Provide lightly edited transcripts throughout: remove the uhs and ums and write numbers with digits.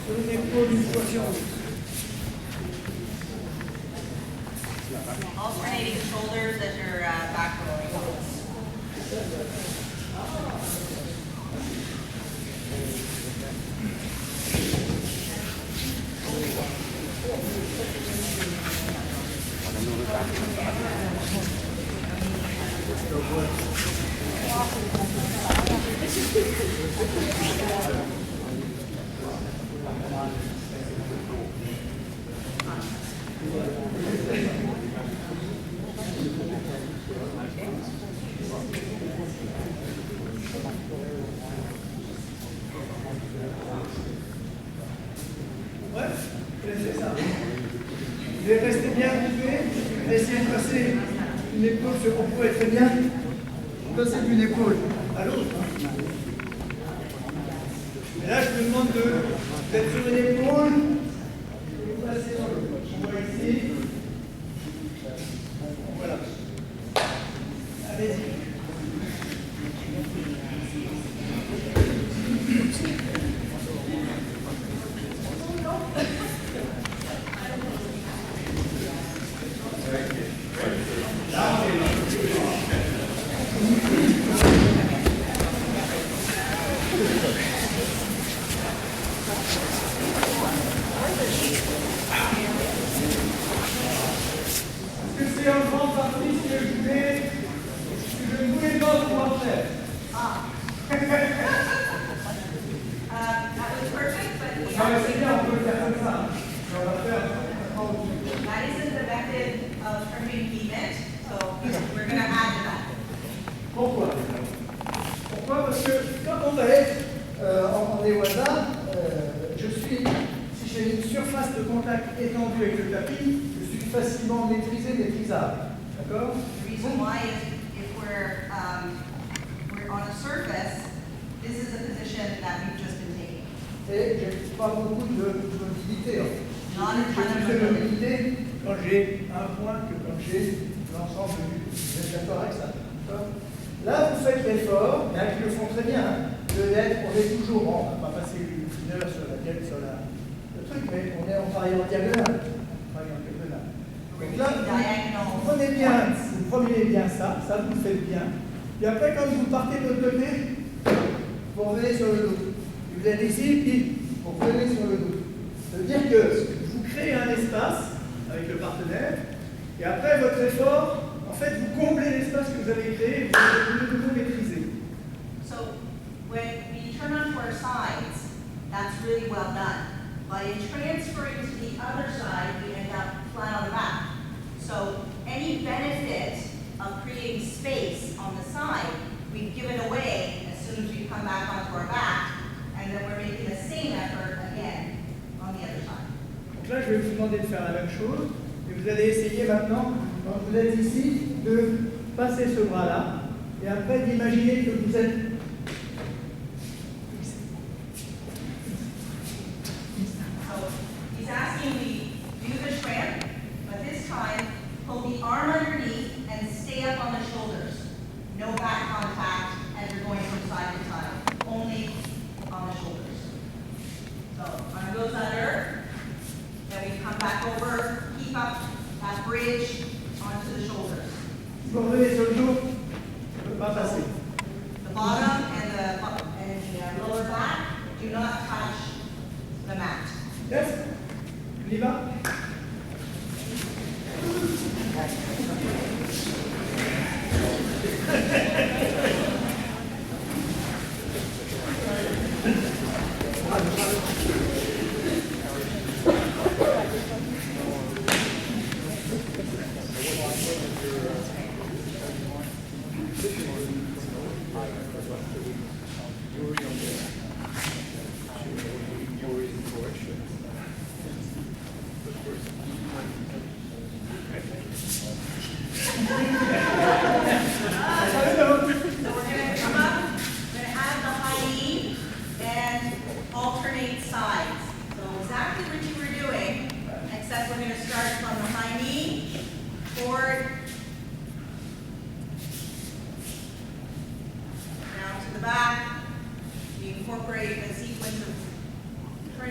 sur une épaule une fois sur l'autre. Alternating shoulders as your back rolling. Ouais, c'est ça. Vous devez rester bien coupé, essayez de passer une épaule sur on pourrait très bien passer d'une épaule à l'autre. Et là, je vous demande d'être sur une épaule et vous passer dans l'autre. On voit ici. Voilà. Allez-y. C'est en grande partie ce que je ne voulais pas pouvoir faire. That was perfect, but we Non, mais c'est bien, on peut le faire comme ça. Mais on va faire that isn't the method of impediment, so we're going to add to that. Pourquoi? Pourquoi? Parce que quand on va être en Newaza, si j'ai une surface de contact étendue avec le tapis, je suis facilement maîtrisable. D'accord? The reason why is if we're on a surface, this is the position that we've just been taking. Et j'ai pas beaucoup de mobilité. Not a J'ai ton of plus de mobility. mobilité quand j'ai un point que quand j'ai l'ensemble du. Vous êtes d'accord avec ça? D'accord? Là, vous faites l'effort, il y en a qui le font très bien, on est toujours, bon, on ne va pas passer une heure sur le truc, mais on travaille en diagonale. Donc là, vous prenez bien ça, vous le faites bien. Et après, quand vous partez de l'autre côté, vous revenez sur le dos. Vous êtes ici, puis vous revenez sur le dos. Ça veut dire que vous créez un espace avec le partenaire, et après votre effort, en fait, vous comblez l'espace que vous avez créé et vous allez de nouveau maîtriser. So when we turn onto our sides, that's really well done. But in transferring to the other side, we end up flat on the back. So any benefit of creating space on the side, we've given away as soon as we come back onto our back, and then we're making the same effort again on the other side. Donc là, je vais vous demander de faire la même chose, et vous allez essayer maintenant, quand vous êtes ici, de passer ce bras-là, et après d'imaginer que vous êtes. So he's asking we do the shrimp, but this time pull the arm underneath and stay up on the shoulders. No back contact as you're going from side to side, only on the shoulders. So arm goes under, then we come back over, keep up that bridge onto the shoulders. Si vous revenez sur le dos, je ne peux pas passer. The bottom and the lower back do not touch the mat. Yes? On y va?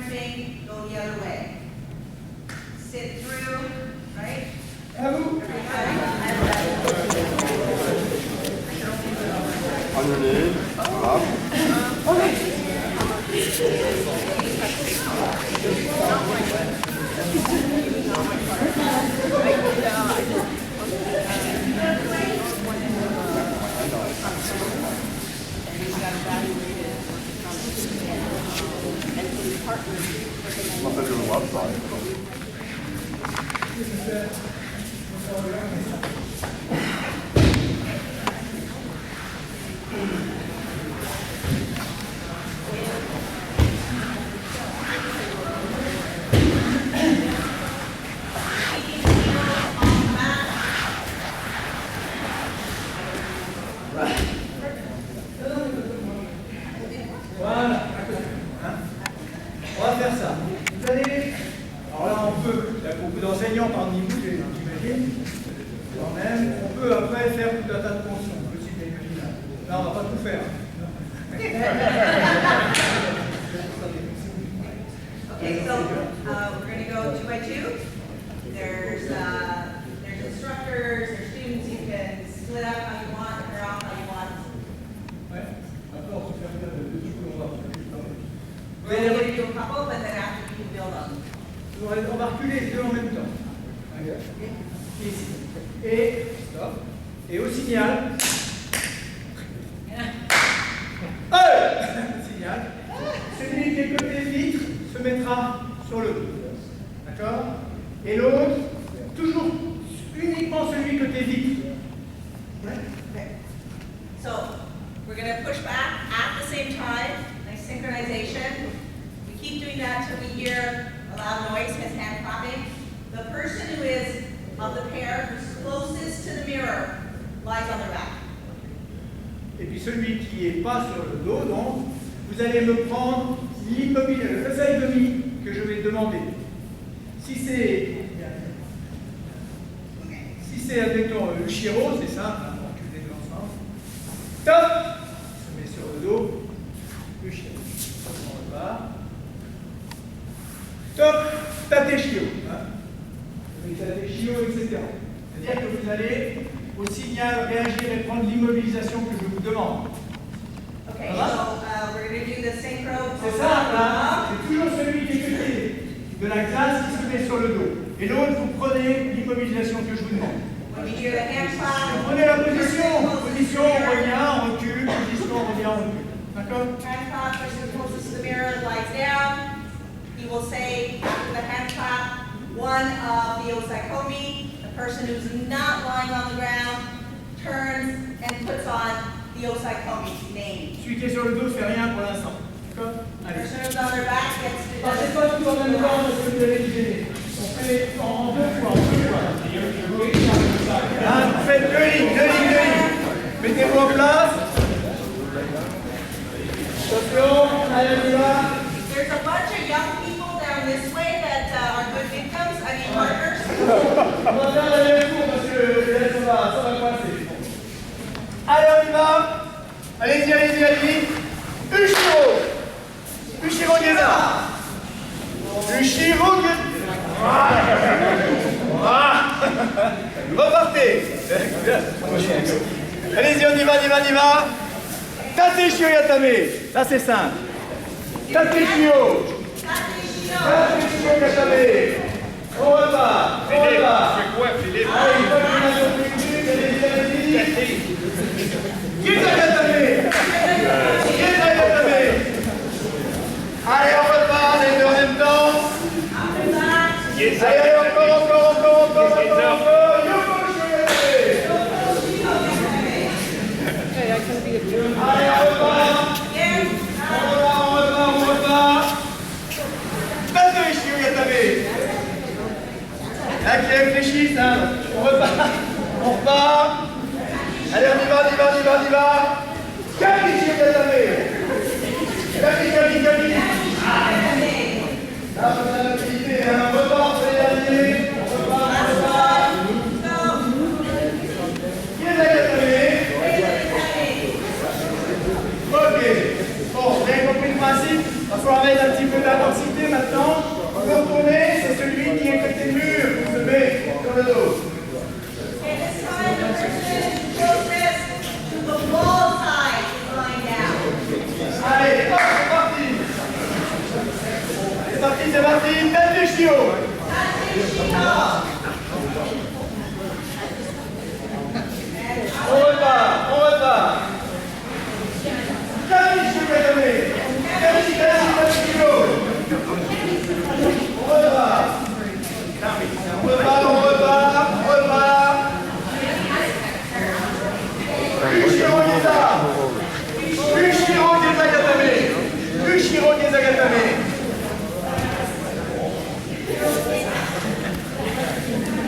cramping, go the other way. Sit through, right? À vous. Underneath. Up. Must have been a website. Voilà. Hein? On va faire ça. Vous allez. Alors là, on peut. Il y a beaucoup d'enseignants parmi vous, j'imagine. Quand même. On peut après faire tout un tas de fonctions. On peut citer quelques-unes. Là, on ne va pas tout faire. Okay, so we're going to go 2 by 2. There's instructors, there's students. You can split up how you want, or off how you want. Ouais. Après, on peut faire de tout on va. We're only going to do a couple, but then after you can build them. On va reculer les deux en même temps. Ici. Et stop. Et au signal. Signal. Celui qui est côté vitre se mettra sur le dos. D'accord? Et l'autre, toujours uniquement celui côté vitre. Okay. So we're going to push back at the same time. Nice synchronization. We keep doing that till we hear a loud noise as hand clapping. The person who is of the pair who's closest to the mirror lies on their back. Et puis celui qui n'est pas sur le dos, donc, vous allez me prendre l'immobilier, le faisceau demi que je vais demander. Si c'est, admettons, le chiro, c'est simple, hein, on recule les deux ensemble. Top! On se met sur le dos, le chiro. On repart. Top! Tate-chio. Hein. Tate-chio, etc. C'est-à-dire que vous allez, au signal, réagir et prendre l'immobilisation que je vous demande. Okay, so we're going to do the synchro. C'est simple, hein? C'est toujours celui qui est côté de la classe qui se met sur le dos. Et l'autre, vous prenez l'immobilisation que je vous demande. When you hear the hand clap, Vous prenez la position. Position, on revient, on recule. Position, on revient, on recule. D'accord? hand clap, person closest to the mirror lies down. He will say after the hand clap, one of the osaikomi, the person who's not lying on the ground, turns and puts on the osaikomi's name. Celui qui est sur le dos fait rien pour l'instant. D'accord? The Allez. person who's on their back gets to Passez pas tout en même temps parce que vous allez vous gêner. On fait en deux fois, Là, vous faites deux lignes. Mettez-vous en place. Attention, allez, on y va. There's a bunch of young people down this way that are good victims, partners. On va faire la même tour parce que là, ça va coincer. Allez, on y va. Allez-y. Uchiro Geza. Repartez. Allez-y, on y va. Tate-chio yatame. Ça, c'est simple. Tate-chio yatame. On repart. C'est quoi, Philippe? Allez, une fois que vous avez compris, allez-y. Geza yatame. Allez, on repart, les deux en même temps. Allez, encore. Allez, on repart. On repart. Tate-chio yatame. Là qui réfléchissent, hein. On repart. Allez, on y va. Tate-chio yatame. Kali. Là, on a l'activité, on repart, c'est les derniers. On repart. Qui est là, Ok. Bon, vous avez compris le principe. Il va falloir mettre un petit peu d'intensité maintenant. c'est parti, Directional. On repart, on repart. Camille, je vais donner. Camille, Directional. On repart. On repart, on repart, on repart. Richelieu des agatamés. Richelieu des agatamés.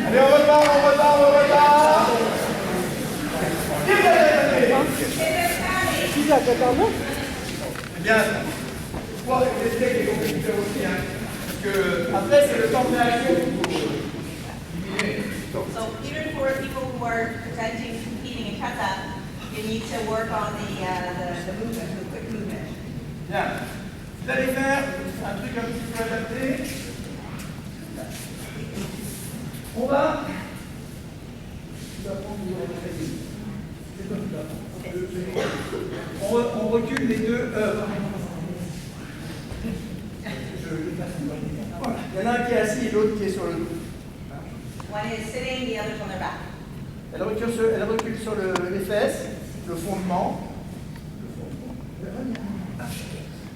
Allez, on repart, on repart, on repart. Des agatamés. C'est bien ça. Pour les textes et compositeur aussi, hein. Parce que après, c'est le temps de réaction qu'il faut diminuer. So even for people who are presenting, competing in kata, you need to work on the movement, the quick movement. Bien. Vous allez faire un truc un petit peu adapté. On va. On recule les deux œuvres. Voilà. Il y en a un qui est assis et l'autre qui est sur le dos. One is sitting, the other's on their back. Elle recule sur les fesses, le fondement.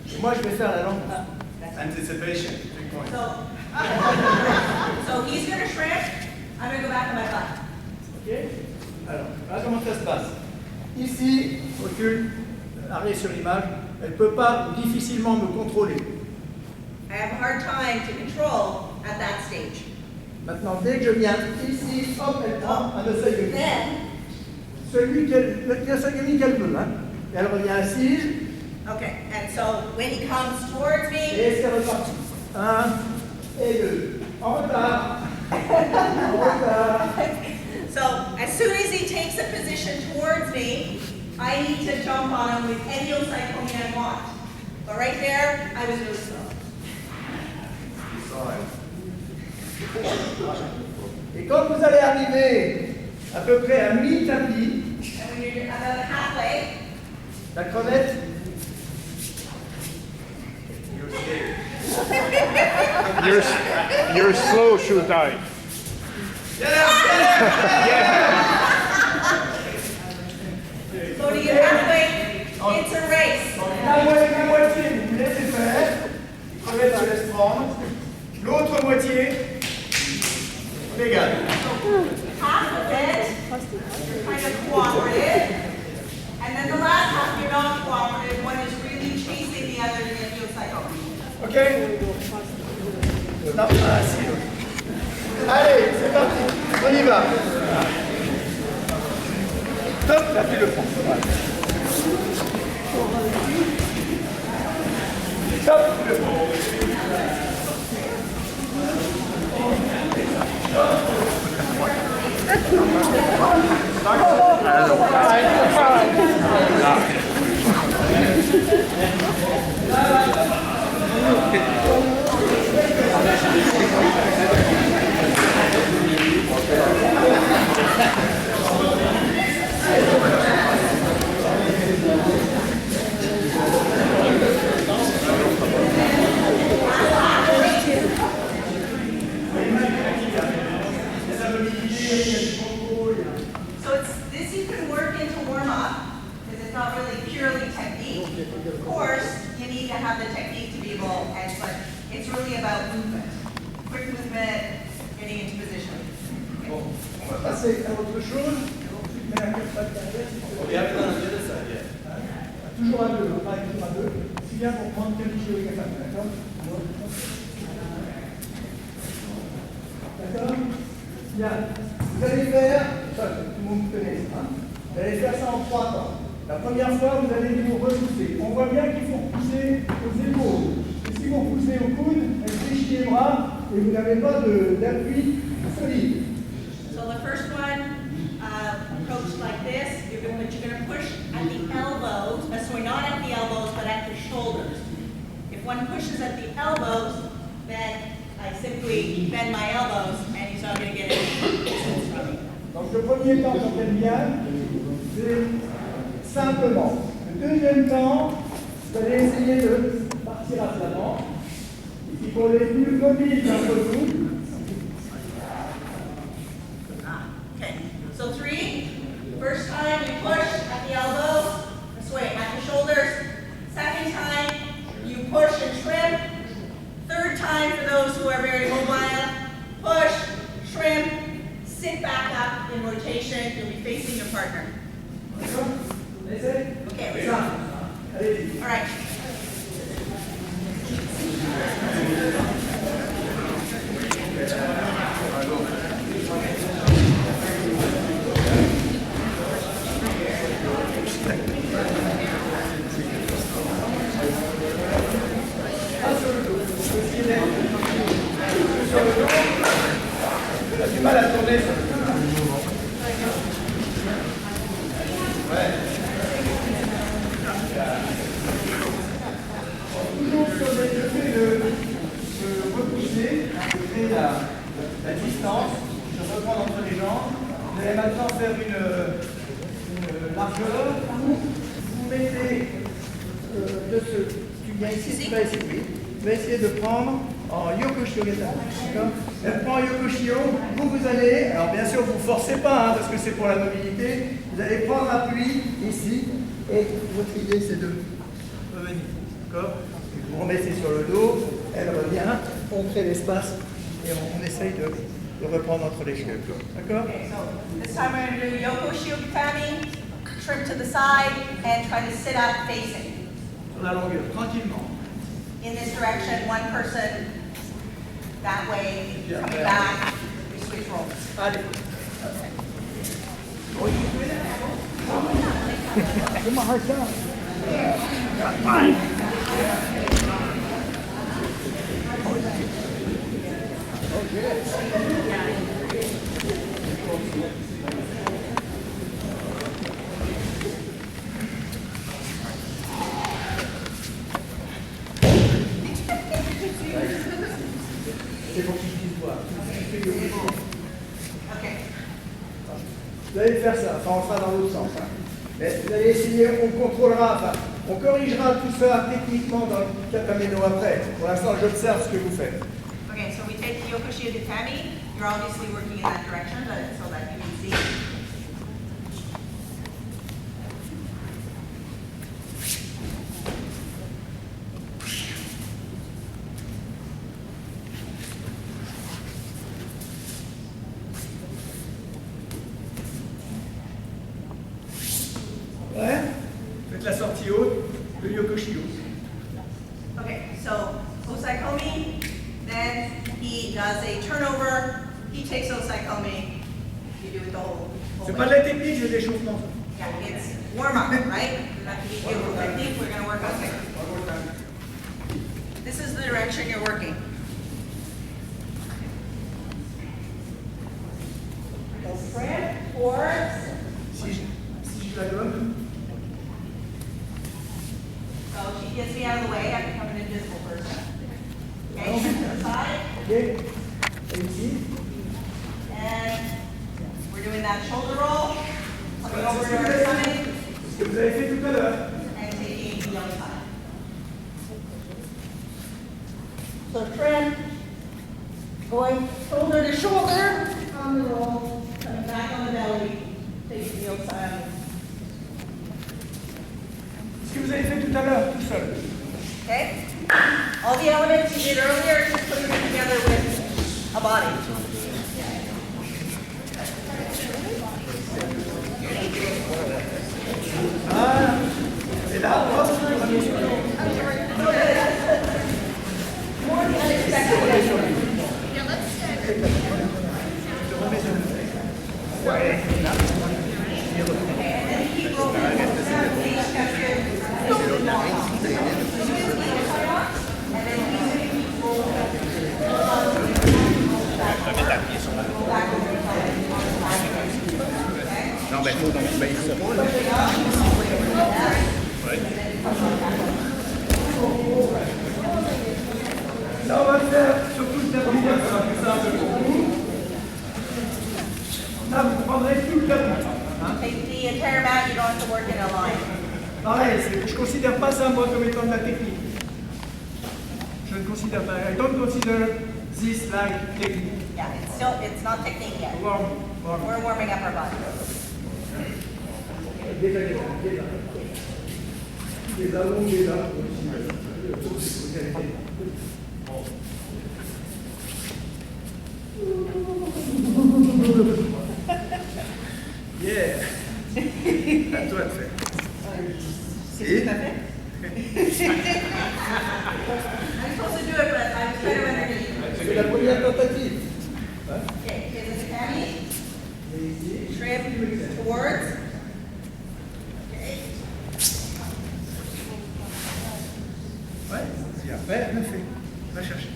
Et moi, je vais faire la langue. Anticipation. So he's going to shrimp, I'm going to go back on my butt. Ok. Alors, voilà comment ça se passe. Ici, recule, arrêt sur l'image, elle ne peut pas difficilement me contrôler. I have a hard time to control at that stage. Maintenant, dès que je viens ici, hop, elle prend un osseillemi. Then, Le osseillemi qu'elle veut, hein. Et elle revient assise. okay, and so when he comes towards me, Et c'est reparti. 1 et 2. En retard. En retard. so as soon as he takes a position towards me, I need to jump on him with any cyclone I want. But right there, I was really slow. Et quand vous allez arriver à peu près à mi-tapis, And when you're about halfway, la crevette, You're slow, Shutai. so to get halfway, it's a race. la moitié, vous laissez faire, la crevette se laisse prendre, l'autre moitié, l'égale. Half of it, you're kind of cooperative, and then the last half, you're not cooperative. One is really chasing the other to get you a cycle. Ok? Non, si. Allez, c'est parti. On y va. Top, là tu le prends. Top, tu le prends. So this you can work into warm up because it's not really purely technique. Of course, you need to have the technique to be able, but it's really about movement, quick movement, getting into position. Bon, on va passer à autre chose. Et ensuite, mettre la derrière. Toujours à deux, pas toujours à deux. C'est bien pour prendre quelque chose de capable, d'accord? D'accord? Bien. Vous allez faire, ça tout le monde connaît, hein? Vous allez faire ça en 3 temps. La première fois, vous allez vous repousser. On voit bien qu'il faut repousser aux épaules. Et si vous repoussez au coude, fléchissez les bras et vous n'avez pas d'appui solide. So the first one, approach like this. You're going to push at the elbows, so not at the elbows, but at the shoulders. If one pushes at the elbows, then I simply bend my elbows, and he's not going to get any distance from me. Donc le premier temps qu'on aime bien, c'est simplement. Le deuxième temps, vous allez essayer de partir à l'avant. Et pour les plus mobiles d'entre vous. Okay, so 3, first time you push at the elbow, this way, at the shoulders. Second time, you push and shrimp. Third time, for those who are very mobile, push, shrimp, sit back up in rotation. You'll be facing your partner. Okay, all right. T'as du mal à tourner sur le toujours sur le fait de repousser, de créer la distance, de reprendre entre les jambes. Vous allez maintenant faire une largeur où vous mettez de ce tu viens ici, tu vas essayer de prendre en Yokoshio Gata. Elle prend Yokoshio, vous allez, alors bien sûr vous ne forcez pas hein, parce que c'est pour la mobilité, vous allez prendre appui ici et votre idée c'est de revenir. D'accord? Vous remettez sur le dos, elle revient, on crée l'espace et on essaye de reprendre entre les cheveux. D'accord? Okay, so this time we're going to do Yoko Shiokitami, shrimp to the side, and try to sit up facing. Sur la longueur, tranquillement. In this direction, one person that way, coming back, we switch roles. Allez. Give me a hard time. C'est pour qu'ils puissent voir. Okay. Vous allez faire ça, enfin on fera dans l'autre sens. Hein. Mais vous allez essayer, on contrôlera, enfin, on corrigera tout ça techniquement dans le Katameno après. Pour l'instant, j'observe ce que vous faites. Okay, so we take the Yoko Shiokitami. You're obviously working in that direction, but so that you can see. Ouais. Faites la sortie haute, le Yokoshio. Okay, so Osaikomi, then he does a turnover, he takes Osaikomi, you do it the whole C'est way. pas de la technique, c'est de l'échauffement. Yeah, it's warm up, right? Not to be beautiful technique, we're gonna work on it. This is the direction you're working. So spread, forwards. Si je la donne. So she gets me out of the way, I become an invisible person. Okay, to the side, Ok. Et ici. and we're doing that shoulder roll, coming Voilà, over c'est to our stomach, ce que vous avez fait tout à l'heure. and taking the other side. So trim, going shoulder to shoulder on the roll, coming back on the belly, taking the other side. Ce que vous avez fait tout à l'heure, tout seul. Okay? All the elements you did earlier, just putting them together with a body. Ah, c'est là. More the unexpected way. Okay, and then keep rolling. Please catch your Non, ben, faut donc baisser ça. Là, on va faire surtout le tapis, ça sera plus simple pour vous. Là, vous prendrez tout le tapis. Take the entire mat, you don't have to work in a line. Pareil, je ne considère pas ça, moi, comme étant de la technique. Je ne I don't consider this like technique. Yeah, it's not technique yet. We're warming up our body. Yeah. À toi de faire. C'est tout à fait. I'm supposed to do it, but I was better underneath. C'est la première tentative. Okay, is it heavy? Trim towards. Okay. Ouais, si après, le fait. Va chercher.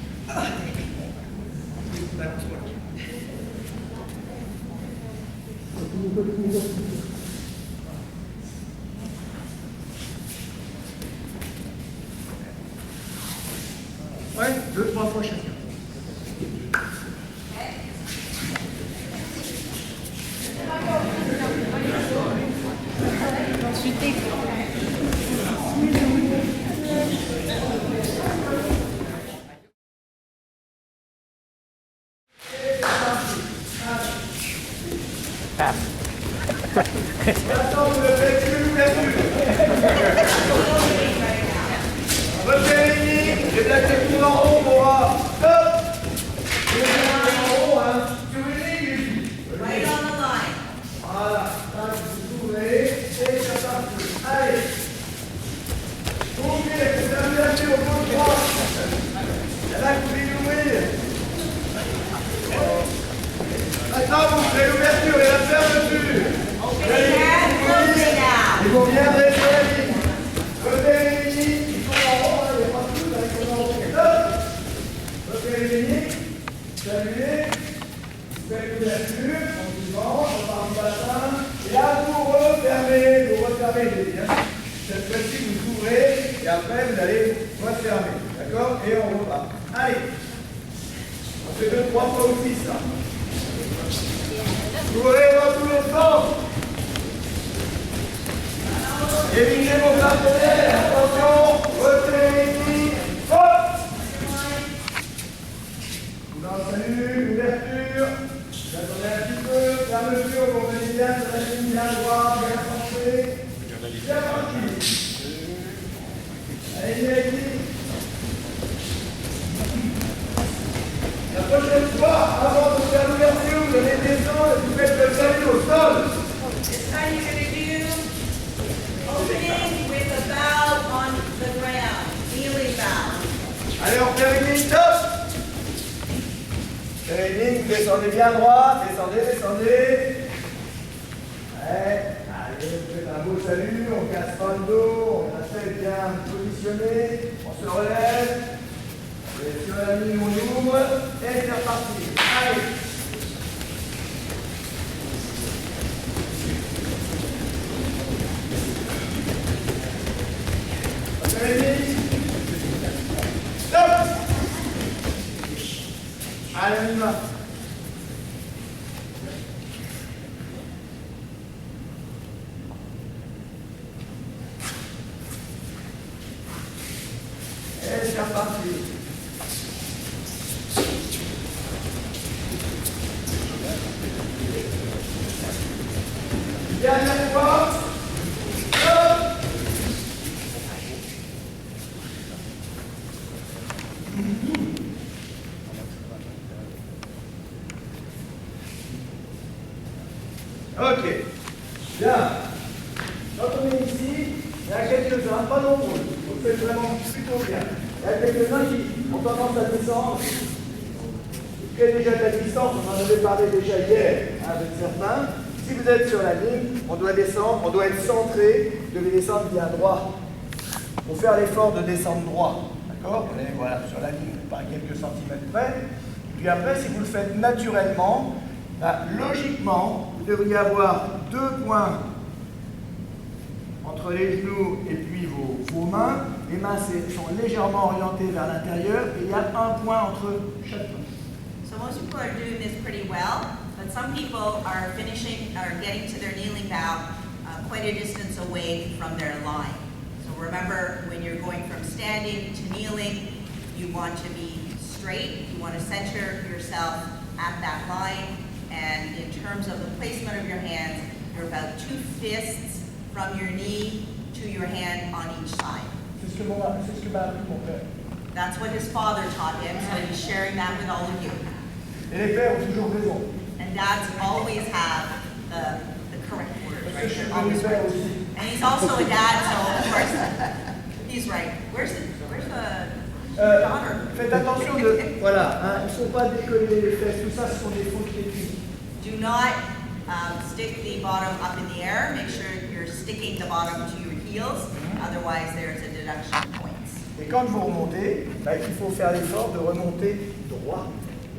Ouais, 2-3 fois chacun. Attends, vous le faites plus l'ouverture. Retenez les lignes, j'ai de la technique en haut, mon bras. Stop. Je vais faire en haut, hein. Sur une ligne, les filles. Right on the line. Voilà, là, vous ouvrez, et ça part. Allez. Ouvrez, c'est un ouverture au gauche droit. Là, vous pouvez l'ouvrir. Maintenant, vous ouvrez l'ouverture et la fermeture. Ils vont bien rester la ligne. Repérez les lignes, ils sont en haut, il n'y a pas de tout, avec le en haut. Stop. Repérez les lignes, saluez, vous faites l'ouverture, en suivant, on part du bassin, et là vous refermez les lignes. Cette fois-ci vous ouvrez, et après vous allez refermer, d'accord? Et on repart. Allez, on fait 2-3 fois aussi ça. Ouvrez dans tous les sens. Évitez vos partenaires, attention, retenez les lignes, hop! Vous en salut, ouverture, vous attendez un petit peu, fermeture, vous revenez bien sur la ligne, bien droit, bien centré, bien tranquille. Allez, allez. La prochaine fois, avant de faire l'ouverture, vous allez descendre et vous faites le salut au sol. This time you're going to do opening with a bow on the ground, kneeling bow. Allez, on fait une ligne, top. Faites une ligne, vous descendez bien droit, descendez. Ouais. Allez, vous faites un beau salut, on casse pas le dos, on reste bien positionné, on se relève. Et sur la ligne, on ouvre, et c'est reparti. Allez. Stop. Allez, on y va. Et c'est reparti. Dernière fois. Stop. Ok. Bien. Quand on est ici, il y a quelques-uns, pas nombreux, vous le faites vraiment plutôt bien. Il y a quelques-uns qui ont tendance à descendre. Ils créent déjà de la distance, on en avait parlé déjà hier avec certains. Si vous êtes sur la ligne, on doit descendre, on doit être centré, vous devez descendre bien droit. Pour faire l'effort de descendre droit. D'accord? On est voilà, sur la ligne par quelques centimètres près. Puis après, si vous le faites naturellement, logiquement, vous devriez avoir 2 points entre les genoux et puis vos mains. Les mains sont légèrement orientées vers l'intérieur et il y a 1 point entre chaque main. So most people are doing this pretty well, but some people are getting to their kneeling bow quite a distance away from their line. So remember, when you're going from standing to kneeling, You want to be straight, you want to center yourself at that line, and in terms of the placement of your hands, you're about 2 fists from your knee to your hand on each side. C'est ce que m'a appris mon père. That's what his father taught him, so he's sharing that with all of you. Et les pères ont toujours raison. And dads always have the correct word, Parce que right? je suis They're un always père right. aussi. And he's also a dad, so of course, he's right. Where's the daughter? Faites attention de... Voilà, hein, il ne faut pas décoller les fesses, tout ça, ce sont des fautes techniques. Do not stick the bottom up in the air. Make sure you're sticking the bottom to your heels. Otherwise, there's a deduction points. Et quand vous remontez, bah, il faut faire l'effort de remonter droit.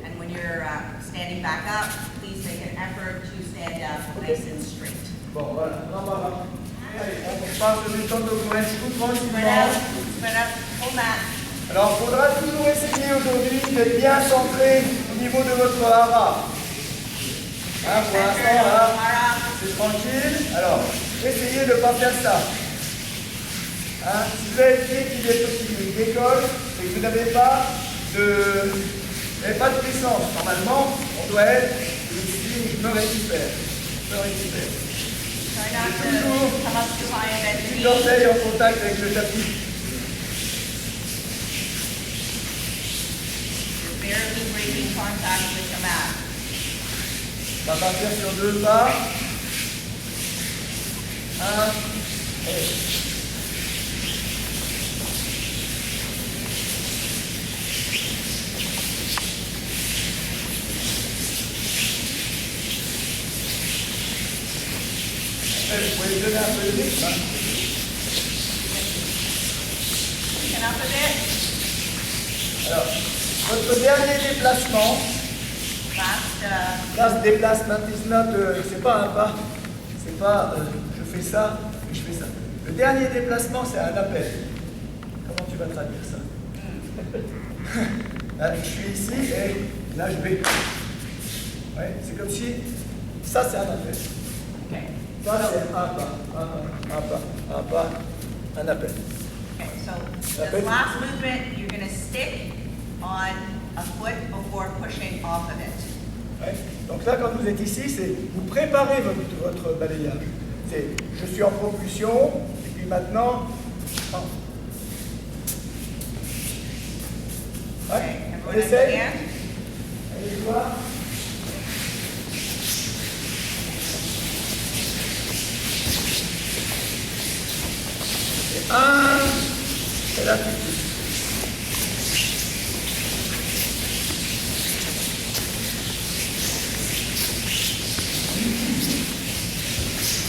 And when you're standing back up, please make an effort to stand up nice and straight. Bon, voilà. Non, voilà. Allez, on passe de méthode au coin tout Spread out, tranquillement. spread up, hold that. Alors, il faudra toujours essayer aujourd'hui d'être bien centré au niveau de votre hara. Hein, pour l'instant, là, c'est tranquille. Alors, essayez de ne pas faire ça. Hein, si vous avez le pied qui décolle et que vous n'avez pas de puissance, normalement, on doit être ici, je me récupère. Try not to come up too high and bend Une your knee. orteil en contact avec le tapis. You're barely breaking contact with the mat. On va partir sur 2 pas. 1, et... Vous pouvez donner un peu de rythme. Pick up a bit. Alors, votre dernier déplacement, là, ce déplacement, c'est pas un pas, c'est pas je fais ça et je fais ça. Le dernier déplacement, c'est un appel. Comment tu vas traduire ça? Là, je suis ici et là, je vais. Ouais, c'est comme si ça, c'est un appel. Okay. Ça, c'est un pas, un appel. Okay, so this last movement, you're going to stick on a foot before pushing off of it. Ouais. Donc là, quand vous êtes ici, c'est vous préparez votre balayage. C'est je suis en propulsion, et puis maintenant. Oh. Ouais. On Everyone essaye. understand? Allez voir. Et 1, et là tout de suite.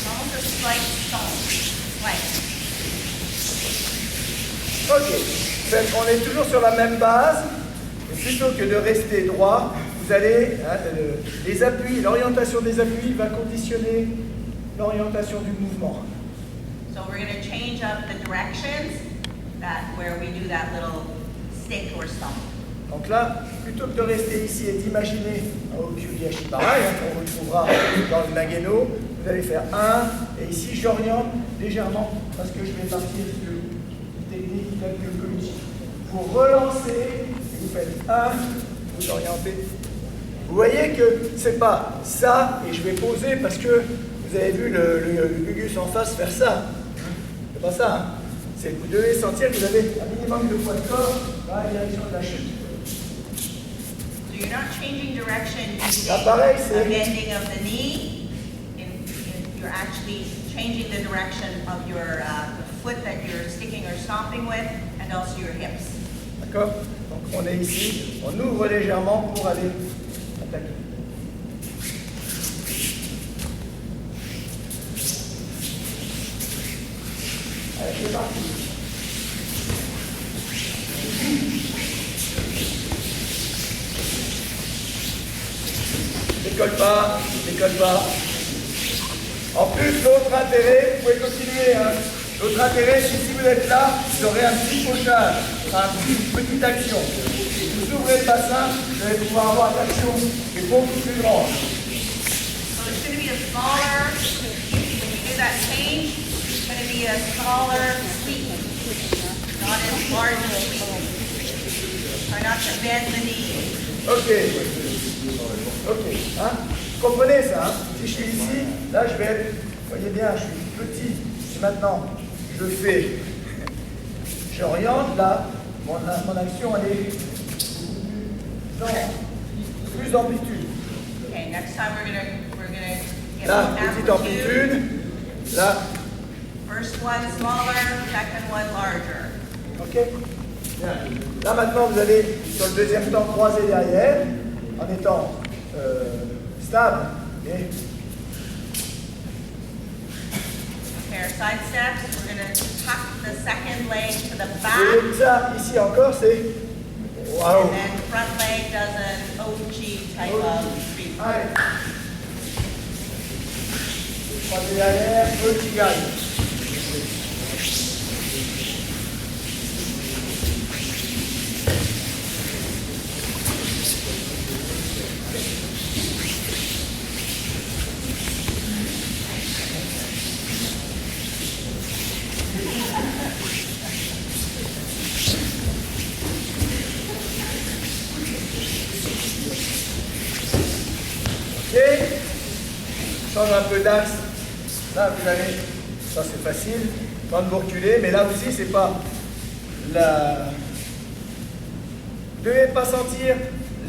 Almost a slight stomp. Like, Ok, on est toujours sur la même base, et plutôt que de rester droit, vous allez, hein, les appuis, l'orientation des appuis va conditionner l'orientation du mouvement. so we're going to change up the directions where we do that little stick or stomp. Donc là, plutôt que de rester ici et d'imaginer au Kyuyashi pareil, hein, qu'on retrouvera dans le Nageno, vous allez faire 1, et ici j'oriente légèrement parce que je vais partir sur une technique telle que Koichi. Vous relancez, vous faites 1, vous orientez. Vous voyez que c'est pas ça, et je vais poser parce que vous avez vu le Gugus en face faire ça. C'est pas ça. Hein. C'est vous devez sentir que vous avez un minimum de poids de corps dans la direction de la chute. So you're not changing direction using Ah, pareil, a c'est- bending of the knee. You're actually changing the direction of your the foot that you're sticking or stomping with, and also your hips. D'accord? Donc on est ici, on ouvre légèrement pour aller attaquer. Allez, c'est parti. Décolle pas, décolle pas. En plus, l'autre intérêt, vous pouvez continuer, hein. L'autre intérêt, c'est si vous êtes là, vous aurez un petit pochage, une petite action. Si vous ouvrez le bassin, vous allez pouvoir avoir une action qui est beaucoup plus grande. So it's going to be a smaller, when you do that change, it's going to be a smaller sweep, not as large a sweep. Try not to bend the knee. Ok. Ok. Hein? Vous comprenez ça, hein? Si je suis ici, là je vais être, vous voyez bien, je suis petit. Si maintenant je fais, j'oriente là, mon action elle est dans plus d'amplitude. Okay, next time we're gonna get Là, more petite amplitude. amplitude. Là, First one smaller, second one larger. ok. Bien. Là maintenant vous allez sur le deuxième temps croiser derrière en étant stable. Et Okay, our side steps, we're gonna tuck the second leg to the back. et ça ici encore c'est waouh. And then front leg does an OG type of treatment. Allez. Croiser derrière, petit gagne. Ok, change un peu d'axe. Là, vous allez, ça c'est facile, quand vous reculez, mais là aussi, c'est pas la. Vous ne devez pas sentir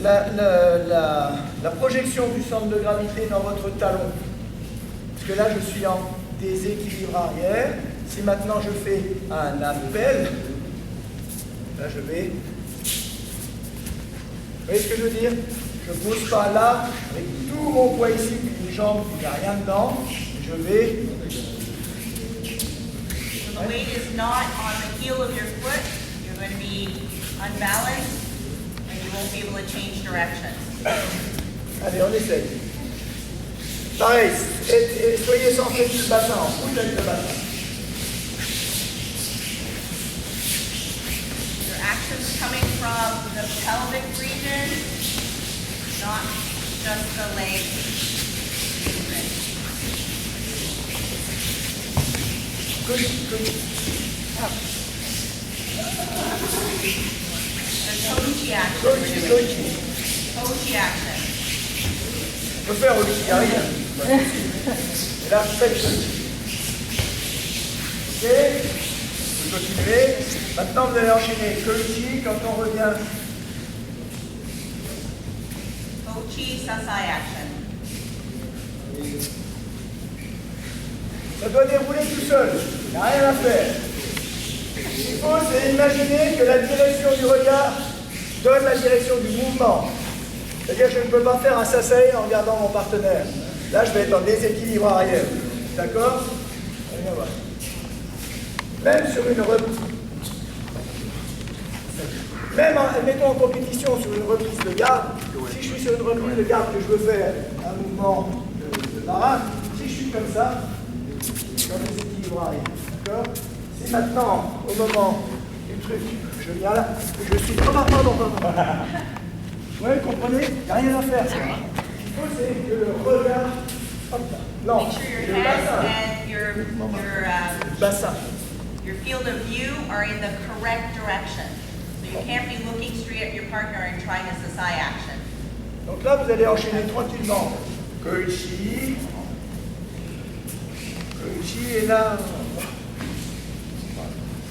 la projection du centre de gravité dans votre talon. Parce que là, je suis en déséquilibre arrière. Si maintenant je fais un appel, là je vais. Vous voyez ce que je veux dire? Je ne pose pas là, avec tout mon poids ici, puis une jambe, il n'y a rien dedans. Je vais. So the weight is not on the heel of your foot. You're going to be unbalanced and you won't be able to change direction. Allez, on essaye. Pareil, et soyez centrés sur le bassin, en coude avec le bassin. Your action's coming from the pelvic region, not just the leg movement. Good, good. The Tochi action. Coach, coach. Tochi action. Je peux faire aussi, il n'y a rien. Et là, faites le ok, vous continuez. Maintenant, vous allez enchaîner Koichi quand on revient. Tochi Sasai action. Ça doit dérouler tout seul. Il n'y a rien à faire. Ce qu'il faut, c'est imaginer que la direction du regard donne la direction du mouvement. C'est-à-dire que je ne peux pas faire un sasai en regardant mon partenaire. Là, je vais être en déséquilibre arrière. D'accord? Allez, on va voir. Même sur une reprise. Même, mettons en compétition sur une reprise de garde, si je suis sur une reprise de garde que je veux faire un mouvement de marin, si je suis comme ça, je suis en déséquilibre arrière. D'accord? Si maintenant, au moment du truc, je viens là, je suis. Oh, pardon. Ouais, vous comprenez? Il n'y a rien à faire, ça. Ce qu'il faut, c'est que le regard. Hop là. Non, Make sure your le bassin. head and Le bassin. your field of view are in the correct direction. So you can't be looking straight at your partner and trying a Sasai action. Donc là, vous allez enchaîner tranquillement. Koichi. Koichi est là.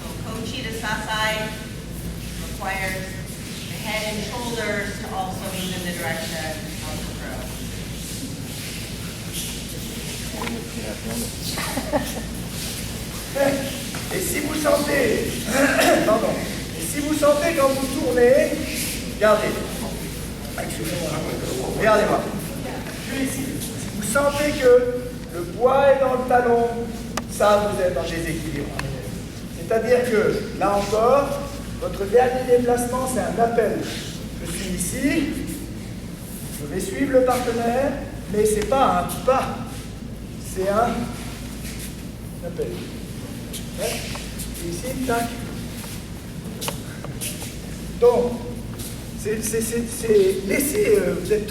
So Kochi to Sasai requires the head and shoulders to also move in the direction of the throw. Et si vous sentez, pardon, et si vous sentez quand vous tournez, regardez, regardez-moi, je suis ici. Si vous sentez que le poids est dans le talon, ça vous êtes en déséquilibre. C'est-à-dire que, là encore, votre dernier déplacement, c'est un appel. Je suis ici, je vais suivre le partenaire, mais ce n'est pas un pas, c'est un appel. Ouais. Et ici, tac. Donc, laissez,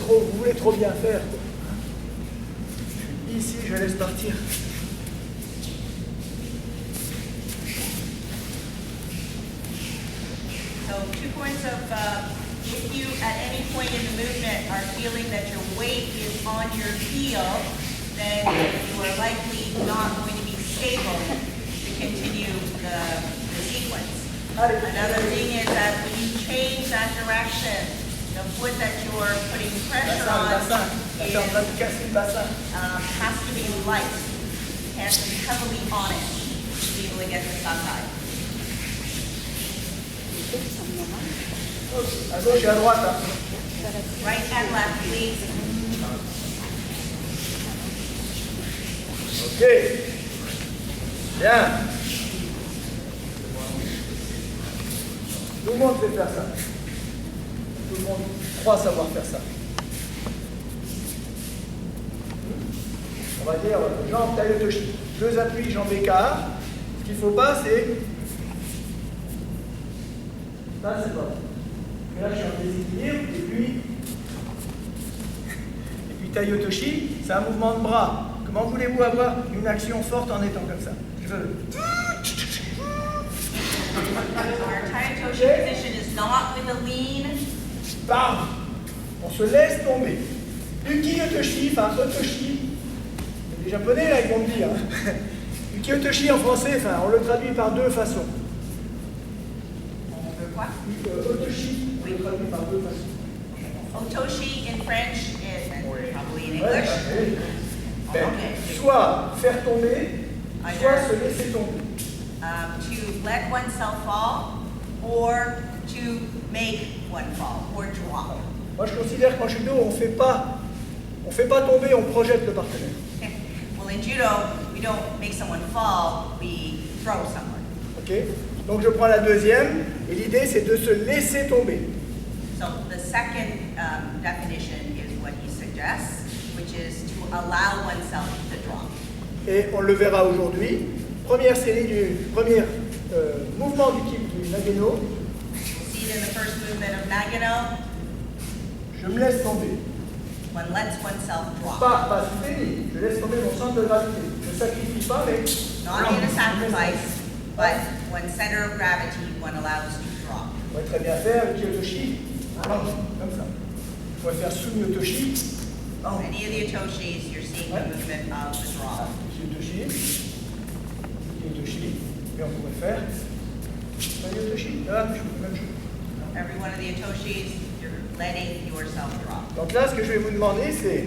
vous voulez trop bien faire. Je suis ici, je laisse partir. So 2 points of, if you at any point in the movement are feeling that your weight is on your heel, then you are likely not going to be stable to continue the sequence. Another thing is that when you change that direction, the foot that you're putting pressure on has to be light. You can't be heavily on it to be able to get the Sakai. À gauche et à droite. Hein. Right and left, please. Ok. Bien. Tout le monde sait faire ça. Tout le monde croit savoir faire ça. On va dire jambe taille-toshi. 2 appuis, jambes écart. Ce qu'il ne faut pas, c'est... Là, c'est pas. Là, je suis en déséquilibre. Et puis taille-toshi, c'est un mouvement de bras. Comment voulez-vous avoir une action forte en étant comme ça? Je veux... Our Kata-guruma position is not with a lean. Bam! On se laisse tomber. Uki-yotoshi, enfin otoshi. Les japonais là ils vont me dire. Uki-yotoshi en français, enfin, on le traduit par 2 façons. Quoi? Otoshi, on le traduit par 2 façons. Otoshi in French and probably in Ouais, English. ben, Okay. soit faire tomber, soit se laisser tomber. To let oneself fall or to make one fall or drop. Moi je considère qu'en judo on fait pas tomber, on projette le partenaire. Well, in judo, we don't make someone fall, we throw someone. Ok? Donc je prends la deuxième et l'idée c'est de se laisser tomber. So the second definition is what he suggests, which is to allow oneself to drop. Et on le verra aujourd'hui. Première série du premier mouvement du type du Nagano. We'll see it in the first movement of Nagano. Je me laisse tomber. One lets oneself drop. Pas fini. Je laisse tomber mon centre de gravité. Je ne sacrifie pas, mais. Not in a sacrifice, but when center of gravity, one allows to drop. On pourrait très bien faire le Kyotoshi. Comme ça. On pourrait faire Sumi-Otoshi. Any of the Otoshis, you're seeing the movement of the drop. Kyotoshi. Et on pourrait faire Sumi-Otoshi. Là, je fais la même chose. Every one of the Otoshis, you're letting yourself drop. Donc là, ce que je vais vous demander, c'est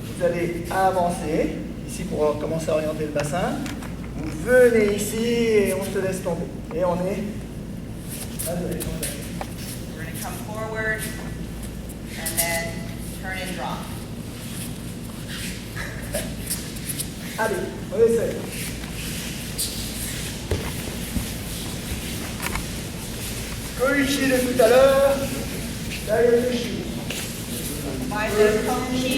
vous allez avancer, ici pour commencer à orienter le bassin. Vous venez ici et on se laisse tomber. Et on est à la direction de la tête. We're going to come forward and then turn and drop. Allez, on essaie. Koichi de tout à l'heure. Tayotoshi. By the Kochi,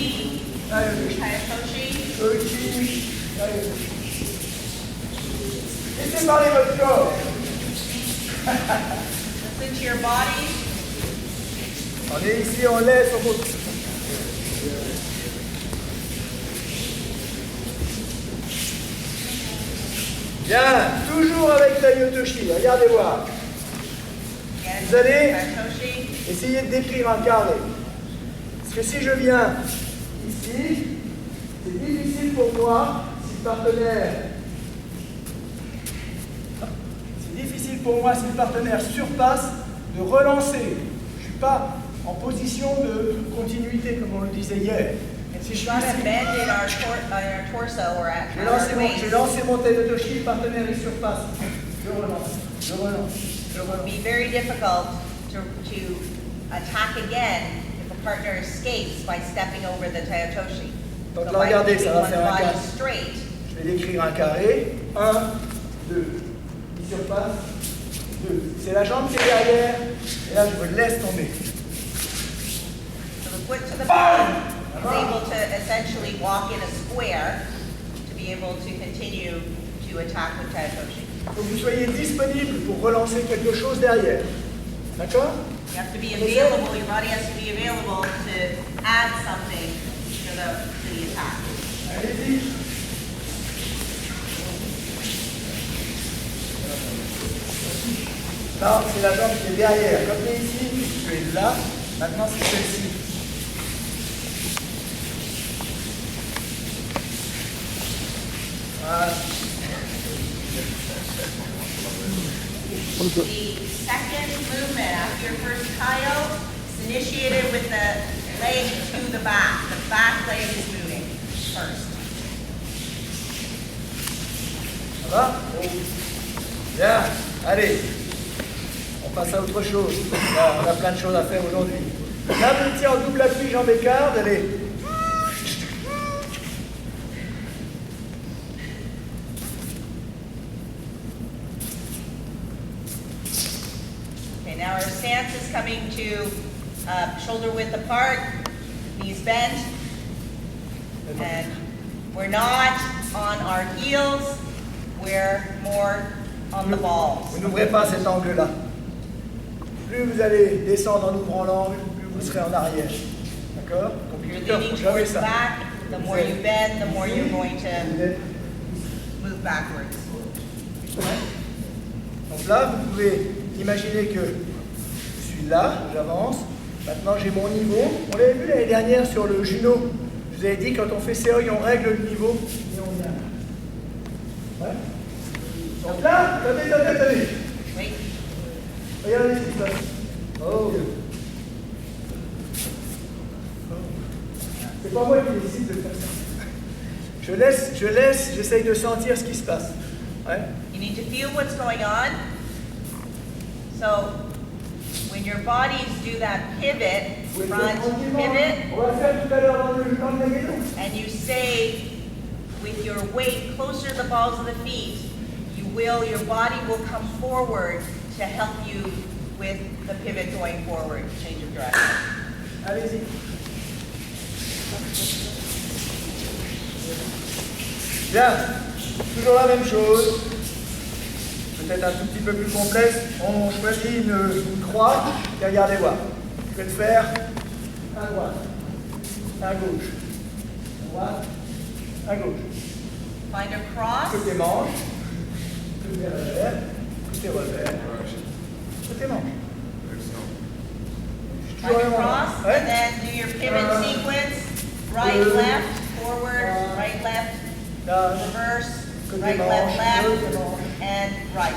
Tayotoshi. Kata-guruma. Koichi. Tayotoshi. Laissez parler votre corps. Listen to your body. On est ici, on laisse, on monte. Bien, toujours avec Tayotoshi, regardez voir. Vous allez Kata-guruma. essayer de décrire un carré. Parce que si je viens ici, c'est difficile pour moi, si le partenaire... C'est difficile pour moi, si le partenaire surpasse, de relancer. Je ne suis pas en position de continuité, comme on le disait hier. Si je suis Trying to ici, bend in our torso or at j'ai our lancé waist. mon Tayotoshi, le partenaire il surpasse. Je relance. It would be very difficult to attack again if a partner escapes by stepping over the Tayotoshi. Donc So là, by regardez, keeping ça va one faire un body carré. straight, Je vais décrire un carré. 1, 2. Il surpasse. 2. C'est la jambe qui est derrière. Et là, je me laisse tomber. so the foot to the bottom is able to essentially walk in a square to be able to continue to attack with Tayotoshi. Il faut que vous soyez disponible pour relancer quelque chose derrière. D'accord? You have to be available, your body has to be available to add something to the attack. Allez-y. Non, c'est la jambe qui est derrière. Comme tu es ici, tu es là. Maintenant, c'est celle-ci. Voilà. The second movement after your first Kaio is initiated with the leg to the back. The back leg is moving first. Ça va? Bien. Allez. On passe à autre chose. Là, on a plein de choses à faire aujourd'hui. Là, vous étiez en double appui, jambes écart. Allez. Okay, now our stance is coming to shoulder width apart, knees bent, and we're not on our heels, we're more on the balls. Vous n'ouvrez pas cet angle-là. Plus vous allez descendre en ouvrant l'angle, plus vous serez en arrière. D'accord? You're leaning towards the back, the more you bend, the more you're going to move backwards. Donc là, vous pouvez imaginer que je suis là, j'avance. Maintenant, j'ai mon niveau. On l'avait vu l'année dernière sur le Juno. Je vous avais dit, quand on fait Seoi, on règle le niveau et on vient. Ouais. Donc là, attendez. Oui. Regardez ce qui se passe. Oh. C'est pas moi qui décide de faire ça. Je laisse, j'essaye de sentir ce qui se passe. Ouais. You need to feel what's going on. So, when your bodies do that pivot, front pivot, On va faire tout à l'heure dans le vélo. and you stay with your weight closer to the balls of the feet, your body will come forward to help you with the pivot going forward, change of direction. Allez-y. Bien. Toujours la même chose. Peut-être un tout petit peu plus complexe. On choisit une croix et regardez voir. Vous pouvez le faire à droite, à gauche, à droite, à gauche. Find a cross. Côté manche, côté revers, côté revers, côté manche. Find a cross, and then do your pivot sequence. Right, left, forward, right, left, reverse, right, left, left, and right.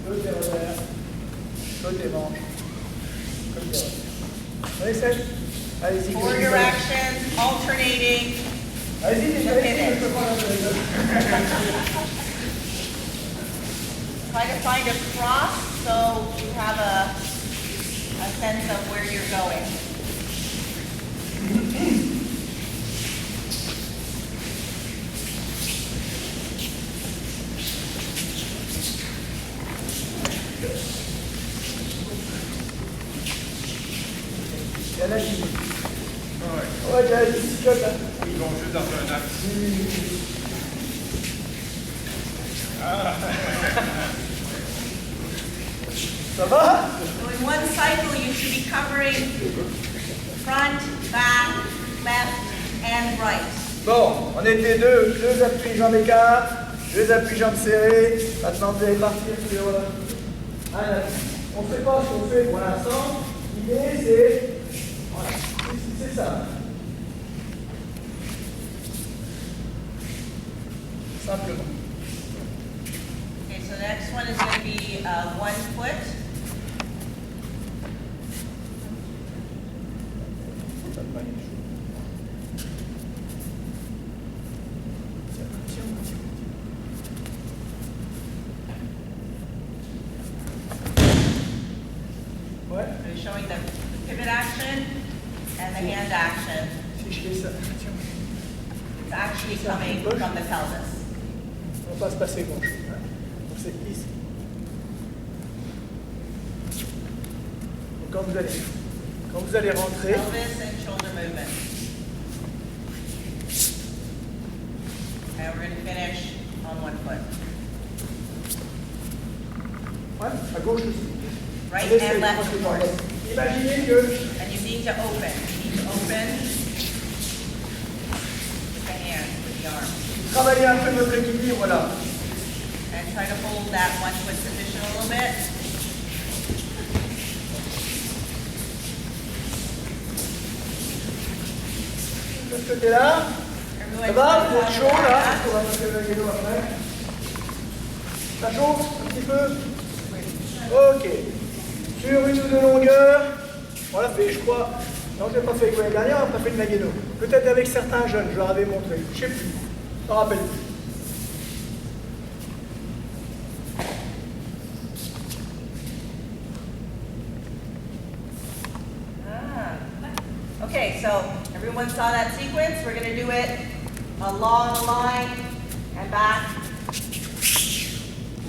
Côté revers, côté manche, côté revers. Vous essaie? Allez-y. Four directions, alternating. Allez-y, pivot. je peux prendre un peu. Try to find a cross so you have a sense of where you're going. Il y en a qui... Ouais, il y a des petits cotes, là. Ils vont juste dans un axe. Ça va? So in one cycle, you should be covering front, back, left, and right. Bon, on était deux appuis jambes écart, deux appuis jambes serrées. Maintenant, vous allez partir sur... on ne sait pas ce qu'on fait pour l'instant. L'idée, c'est... Voilà, c'est ça. Simplement. Okay, so the next one is going to be 1 foot. Ouais. So you're showing the pivot action and the hand action. Si je fais ça, tiens. It's actually coming from the pelvis. On va pas se passer grand-chose. Hein. Donc c'est ici. Donc quand vous allez rentrer, Pelvis and shoulder movement. And we're going to finish on 1 foot. ouais, à gauche aussi. Right Allez, and left, of course. Imaginez que And you need to open. You need to open with the hand, with the arm. travaillez un peu votre équilibre là. And try to hold that 1 foot position a little bit. De ce côté-là. Ça va? Vous êtes chaud là? On va passer le vélo après. Ça chauffe un petit peu? Ok. Sur une ou deux longueurs. On l'a fait, je crois. Non, je ne l'ai pas fait avec l'année dernière, on n'a pas fait de Nagano. Peut-être avec certains jeunes, je leur avais montré. Je ne sais plus. Je ne me rappelle plus. Okay, so everyone saw that sequence. We're going to do it along the line and back.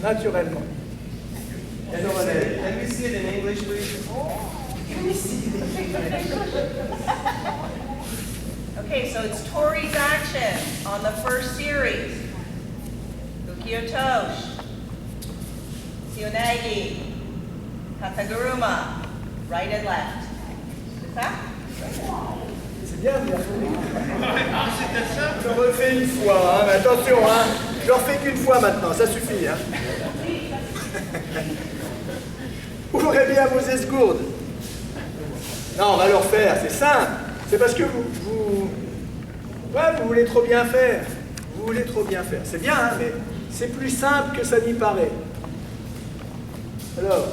Naturellement. Can we see it in English, please? Okay, so it's Tori's action on the first series. Ukiyo-toshi, Seonagi, Kata-guruma, right and left. C'est ça? C'est bien, bien. Je refais une fois, hein, mais attention, hein, je refais qu'une fois maintenant, ça suffit. Hein. Ouvrez bien vos esgourdes. Non, on va le refaire, c'est simple. C'est parce que vous voulez trop bien faire. Vous voulez trop bien faire. C'est bien, hein, mais c'est plus simple que ça n'y paraît. Alors,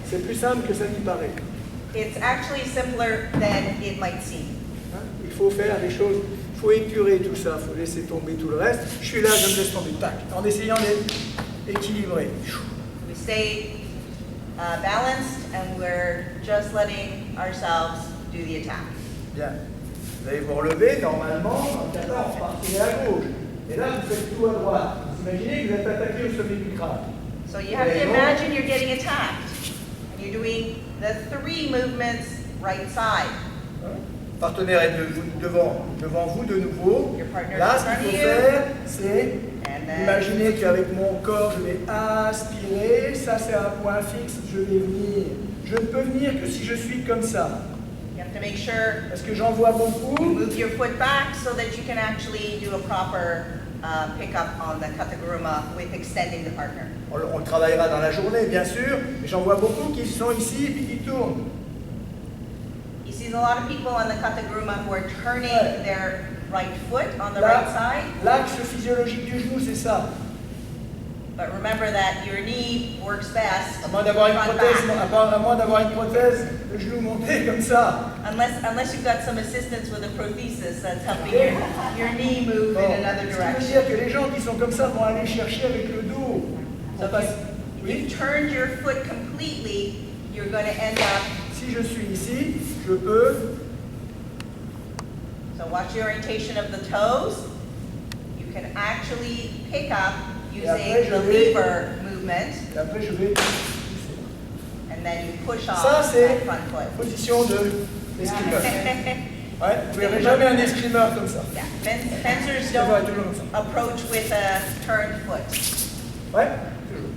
c'est plus simple que ça n'y paraît. It's actually simpler than it might seem. Hein, il faut faire les choses, il faut épurer tout ça, il faut laisser tomber tout le reste. Je suis là, je me laisse tomber, tac, en essayant d'être équilibré. We stay balanced and we're just letting ourselves do the attack. Bien. Vous allez vous relever, normalement, dans le kata, on partirait à gauche. Et là, vous faites tout à droite. Vous imaginez que vous êtes attaqué au sommet du crâne. So you have to imagine you're getting attacked. And you're doing the 3 movements right side. Le partenaire est devant vous de nouveau. Là, ce qu'il faut faire, c'est imaginer qu'avec mon corps, je vais aspirer. Ça, c'est un point fixe. Je vais venir. Je ne peux venir que si je suis comme ça. You have to make sure Parce que j'en vois beaucoup. you move your foot back so that you can actually do a proper pickup on the Kata-guruma with extending the partner. On le travaillera dans la journée, bien sûr, mais j'en vois beaucoup qui sont ici et puis qui tournent. He sees a lot of people on the Kata-guruma who are turning their right foot on the right side. L'axe physiologique du genou, c'est ça. But remember that your knee works best À moins d'avoir une front prothèse, back. à moins d'avoir une prothèse, le genou monté comme ça. Unless you've got some assistance with a prosthesis that's helping your knee move Bon. in another Ce qui veut direction. dire que les gens qui sont comme ça vont aller chercher avec le dos. So On passe- if Oui. you turned your foot completely, you're going to end up. Si je suis ici, je peux. So watch the orientation of the toes. You can actually pick up using après, je the vais- lever movement, Et après, je vais. and then you push Ça, off c'est that front foot. position de l'escrimeur. Ouais, vous ne verrez jamais un escrimeur comme ça. Yeah, fencers Ça va don't toujours comme ça. approach with a turned foot. Ouais, toujours.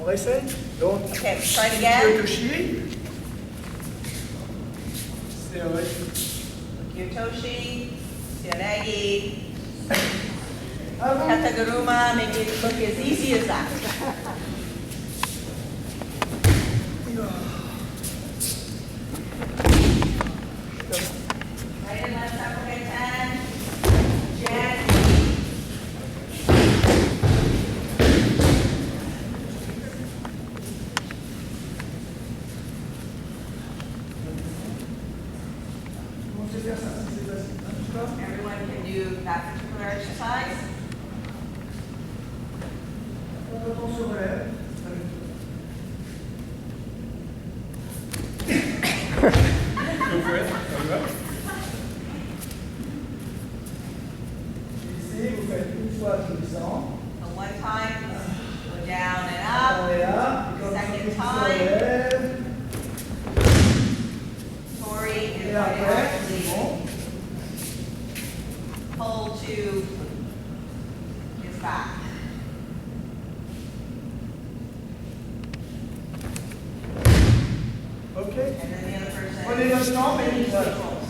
On réessaye. Donc, Okay, try it again. Kyotoshi. C'est vrai. Kyotoshi, Seonagi, Ah bon? Kata-guruma, make it look as easy as that. Right and left uppercut 10. Jen. Comment c'est faire ça? C'est facile. Hein, tu vois? Everyone can do that particular exercise. Quand on se relève, ici, vous faites une fois je descends. So one time, go down and up. On est là. Et quand Second on se time. relève, Tori is et going to après, c'est actually bon. pull to his back. Ok. And then the other person. Prenez votre temps, mais voilà. controls.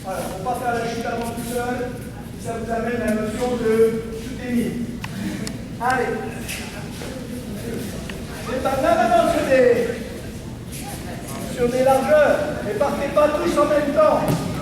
Voilà, on ne va pas faire la chute avant tout seul. Ça vous amène la notion de tout est mis. Allez. C'est pas non, non, non, c'est des. sur des largeurs. Ne partez pas tous en même temps.